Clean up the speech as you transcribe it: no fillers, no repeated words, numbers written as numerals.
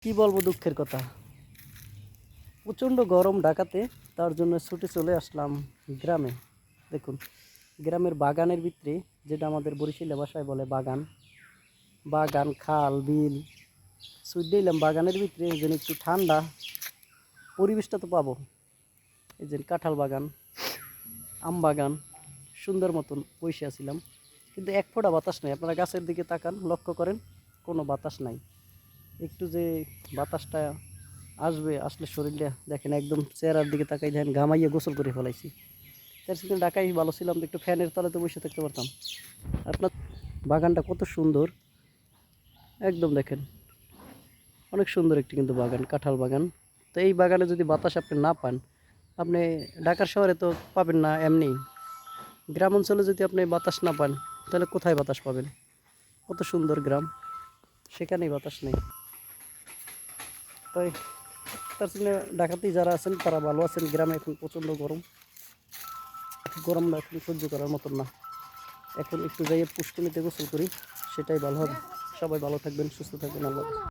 কি বলবো দুঃখের কথা, প্রচণ্ড গরম ঢাকাতে। তার জন্য ছুটে চলে আসলাম গ্রামে। দেখুন, গ্রামের বাগানের ভিতরে, যেটা আমাদের বরিশালী ভাষায় বলে বাগান, বাগান খাল বিল ছুটে এলাম বাগানের ভিতরে, যেন একটু ঠান্ডা পরিবেশটা তো পাবো। এই যে কাঁঠাল বাগান, আম বাগান, সুন্দর মতন বসে আছিলাম, কিন্তু এক ফোঁটা বাতাস নেই। আপনারা গাছের দিকে তাকান, লক্ষ্য করেন, কোনো বাতাস নাই। একটু যে বাতাসটা আসবে, আসলে শরীরটা দেখেন একদম চেহারার দিকে তাকাই দেখেন ঘামাইয়ে গোসল করে ফেলাইছি। তার সাথে ঢাকায় ভালো ছিলাম তো একটু ফ্যানের তলাতে বসে থাকতে পারতাম। আপনার বাগানটা কত সুন্দর, একদম দেখেন অনেক সুন্দর একটি কিন্তু বাগান, কাঁঠাল বাগান। তো এই বাগানে যদি বাতাস আপনি না পান, আপনি ঢাকার শহরে তো পাবেন না এমনি। গ্রাম অঞ্চলে যদি আপনি বাতাস না পান, তাহলে কোথায় বাতাস পাবেন? কত সুন্দর গ্রাম, সেখানেই বাতাস নেই। তাই তার জন্য ঢাকাতেই যারা আছেন তারা ভালো আছেন। গ্রামে এখন প্রচণ্ড গরম, গরম এখন সহ্য করার মতন না। এখন একটু যাইয়ে পুষ্করিণীতে গোসল করি, সেটাই ভালো হবে। সবাই ভালো থাকবেন, সুস্থ থাকবেন, আল্লাহ হাফেজ।